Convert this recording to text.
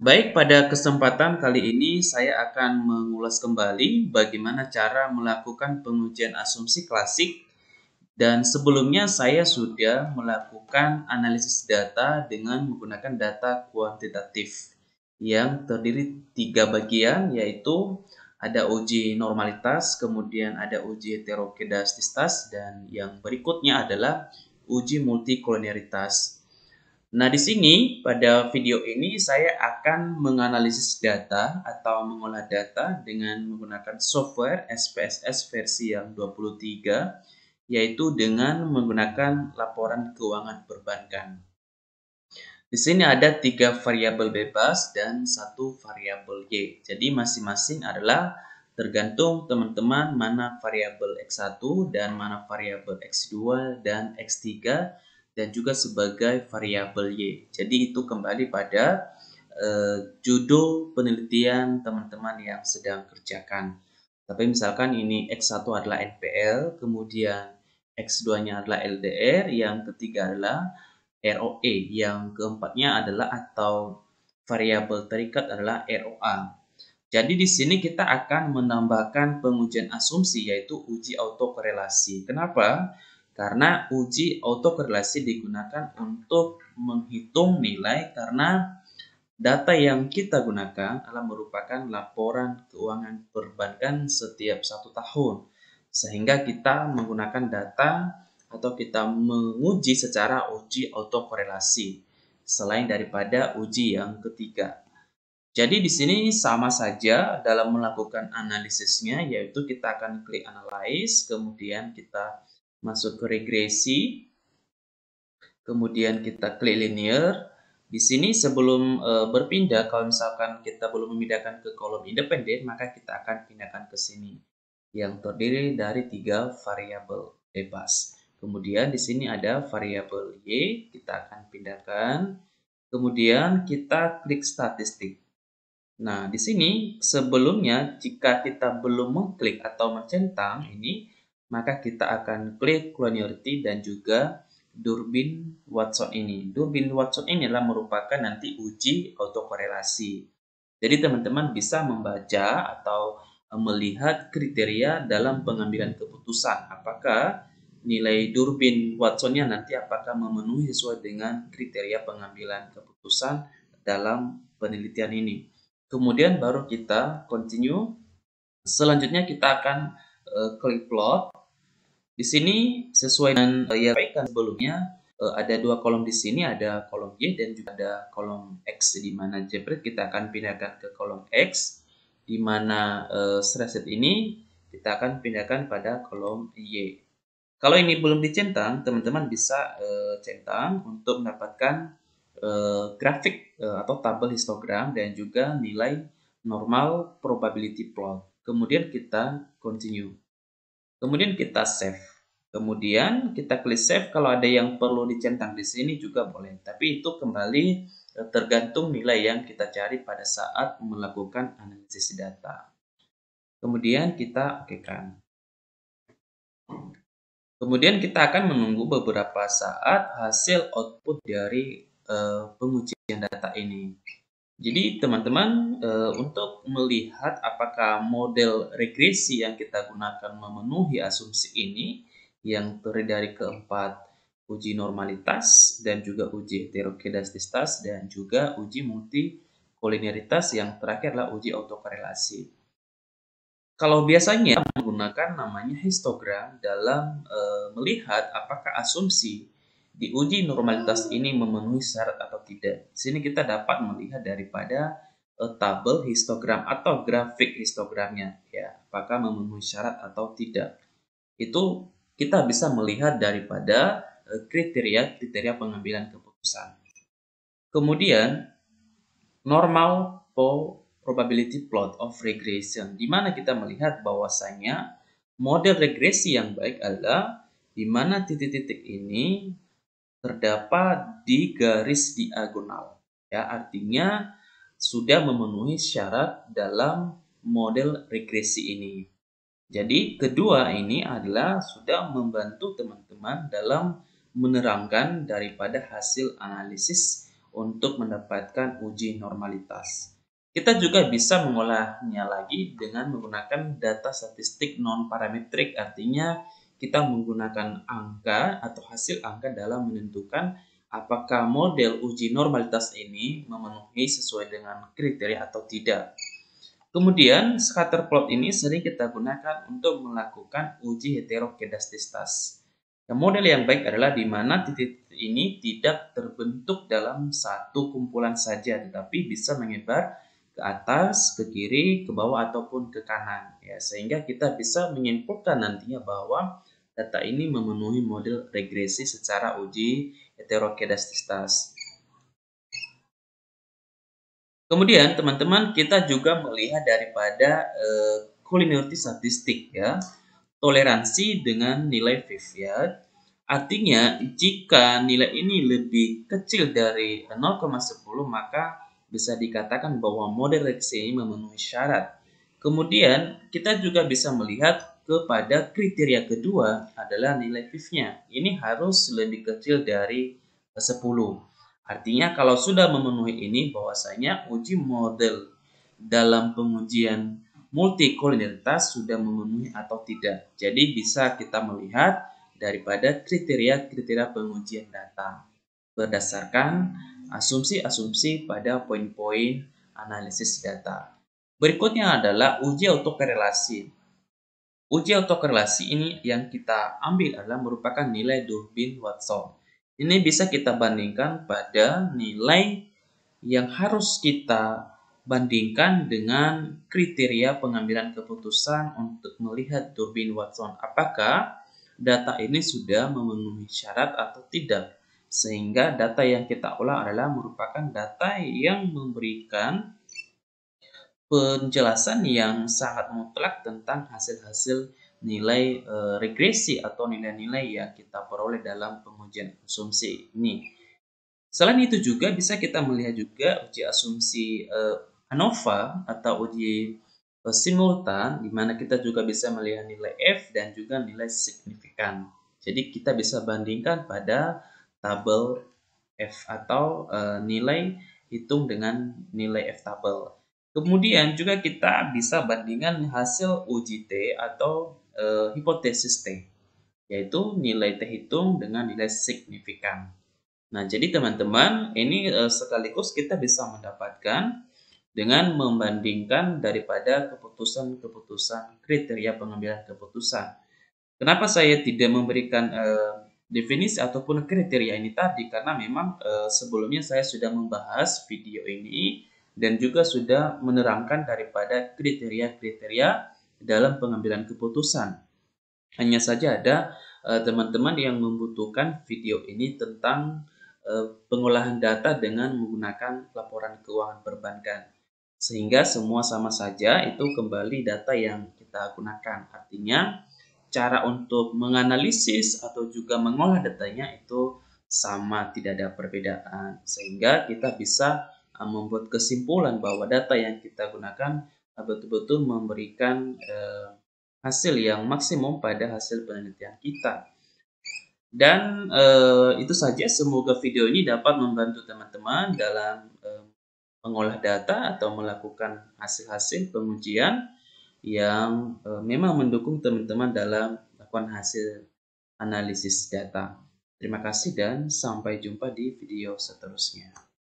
Baik, pada kesempatan kali ini saya akan mengulas kembali bagaimana cara melakukan pengujian asumsi klasik. Dan sebelumnya saya sudah melakukan analisis data dengan menggunakan data kuantitatif yang terdiri 3 bagian, yaitu ada uji normalitas, kemudian ada uji heterokedastistas, dan yang berikutnya adalah uji multikoliniaritas. Nah, di sini pada video ini saya akan menganalisis data atau mengolah data dengan menggunakan software SPSS versi yang 23, yaitu dengan menggunakan laporan keuangan perbankan. Di sini ada 3 variabel bebas dan 1 variabel Y. Jadi masing-masing adalah tergantung teman-teman mana variabel X1 dan mana variabel X2 dan X3 dan juga sebagai variabel Y. Jadi itu kembali pada judul penelitian teman-teman yang sedang kerjakan. Tapi misalkan ini X1 adalah NPL, kemudian X2-nya adalah LDR, yang ketiga adalah ROE, yang keempatnya adalah atau variabel terikat adalah ROA. Jadi di sini kita akan menambahkan pengujian asumsi yaitu uji autokorelasi. Kenapa? Karena uji autokorelasi digunakan untuk menghitung nilai karena data yang kita gunakan adalah merupakan laporan keuangan perbankan setiap 1 tahun. Sehingga kita menggunakan data atau kita menguji secara uji autokorelasi selain daripada uji yang ketiga. Jadi di sini sama saja dalam melakukan analisisnya, yaitu kita akan klik analyze, kemudian kita masuk ke regresi, kemudian kita klik linear. Di sini sebelum berpindah, kalau misalkan kita belum memindahkan ke kolom independen, maka kita akan pindahkan ke sini yang terdiri dari 3 variabel bebas. Kemudian di sini ada variabel Y, kita akan pindahkan. Kemudian kita klik statistik. Nah, di sini sebelumnya jika kita belum mengklik atau mencentang ini, maka kita akan klik collinearity dan juga Durbin Watson ini. Durbin Watson ini adalah merupakan nanti uji autokorelasi. Jadi teman-teman bisa membaca atau melihat kriteria dalam pengambilan keputusan. Apakah nilai Durbin Watsonnya nanti apakah memenuhi sesuai dengan kriteria pengambilan keputusan dalam penelitian ini. Kemudian baru kita continue. Selanjutnya kita akan klik plot. Di sini sesuai dengan yang sampaikan sebelumnya, ada 2 kolom di sini, ada kolom Y dan juga ada kolom X, di mana jepret kita akan pindahkan ke kolom X, di mana spreadsheet ini kita akan pindahkan pada kolom Y. Kalau ini belum dicentang, teman-teman bisa centang untuk mendapatkan grafik atau tabel histogram dan juga nilai normal probability plot. Kemudian kita continue. Kemudian kita save. Kemudian kita klik save. Kalau ada yang perlu dicentang di sini juga boleh. Tapi itu kembali tergantung nilai yang kita cari pada saat melakukan analisis data. Kemudian kita okekan. Kemudian kita akan menunggu beberapa saat hasil output dari pengujian data ini. Jadi teman-teman, untuk melihat apakah model regresi yang kita gunakan memenuhi asumsi ini, yang terdiri dari keempat uji normalitas dan juga uji heterokedastistas dan juga uji multikoliniaritas, yang terakhir adalah uji autokorelasi. Kalau biasanya menggunakan namanya histogram dalam melihat apakah asumsi di uji normalitas ini memenuhi syarat atau tidak. Di sini kita dapat melihat daripada tabel histogram atau grafik histogramnya, ya, apakah memenuhi syarat atau tidak. Itu kita bisa melihat daripada kriteria-kriteria pengambilan keputusan. Kemudian normal probability plot of regression, di mana kita melihat bahwasanya model regresi yang baik adalah di mana titik-titik ini terdapat di garis diagonal, ya, artinya sudah memenuhi syarat dalam model regresi ini. Jadi kedua ini adalah sudah membantu teman-teman dalam menerangkan daripada hasil analisis untuk mendapatkan uji normalitas. Kita juga bisa mengolahnya lagi dengan menggunakan data statistik non-parametrik, artinya kita menggunakan angka atau hasil angka dalam menentukan apakah model uji normalitas ini memenuhi sesuai dengan kriteria atau tidak. Kemudian, scatter plot ini sering kita gunakan untuk melakukan uji heterokedastisitas. Model yang baik adalah di mana titik ini tidak terbentuk dalam satu kumpulan saja, tetapi bisa menyebar ke atas, ke kiri, ke bawah, ataupun ke kanan. Ya, sehingga kita bisa menyimpulkan nantinya bahwa data ini memenuhi model regresi secara uji heterokedastisitas. Kemudian teman-teman kita juga melihat daripada collinearity statistik ya, toleransi dengan nilai VIF ya. Artinya jika nilai ini lebih kecil dari 0,10 maka bisa dikatakan bahwa model regresi ini memenuhi syarat. Kemudian kita juga bisa melihat kepada kriteria kedua adalah nilai VIF-nya. Ini harus lebih kecil dari 10. Artinya kalau sudah memenuhi ini bahwasanya uji model dalam pengujian multikolinialitas sudah memenuhi atau tidak. Jadi bisa kita melihat daripada kriteria-kriteria pengujian data berdasarkan asumsi-asumsi pada poin-poin analisis data. Berikutnya adalah uji autokorelasi. Uji autokorelasi ini yang kita ambil adalah merupakan nilai Durbin-Watson. Ini bisa kita bandingkan pada nilai yang harus kita bandingkan dengan kriteria pengambilan keputusan untuk melihat Durbin-Watson. Apakah data ini sudah memenuhi syarat atau tidak? Sehingga data yang kita olah adalah merupakan data yang memberikan penjelasan yang sangat mutlak tentang hasil-hasil nilai regresi atau nilai-nilai yang kita peroleh dalam pengujian asumsi ini. Selain itu juga bisa kita melihat juga uji asumsi ANOVA atau uji simultan, di mana kita juga bisa melihat nilai F dan juga nilai signifikan. Jadi kita bisa bandingkan pada tabel F atau nilai hitung dengan nilai F tabel. Kemudian juga kita bisa bandingkan hasil uji T atau hipotesis T, yaitu nilai T hitung dengan nilai signifikan. Nah, jadi teman-teman, ini sekaligus kita bisa mendapatkan dengan membandingkan daripada keputusan-keputusan kriteria pengambilan keputusan. Kenapa saya tidak memberikan definisi ataupun kriteria ini tadi? Karena memang sebelumnya saya sudah membahas video ini dan juga sudah menerangkan daripada kriteria-kriteria dalam pengambilan keputusan. Hanya saja ada teman-teman yang membutuhkan video ini tentang pengolahan data dengan menggunakan laporan keuangan perbankan. Sehingga semua sama saja, itu kembali data yang kita gunakan. Artinya cara untuk menganalisis atau juga mengolah datanya itu sama, tidak ada perbedaan. Sehingga kita bisa membuat kesimpulan bahwa data yang kita gunakan betul-betul memberikan hasil yang maksimum pada hasil penelitian kita. Dan itu saja, semoga video ini dapat membantu teman-teman dalam mengolah data atau melakukan hasil-hasil pengujian yang memang mendukung teman-teman dalam melakukan hasil analisis data. Terima kasih dan sampai jumpa di video seterusnya.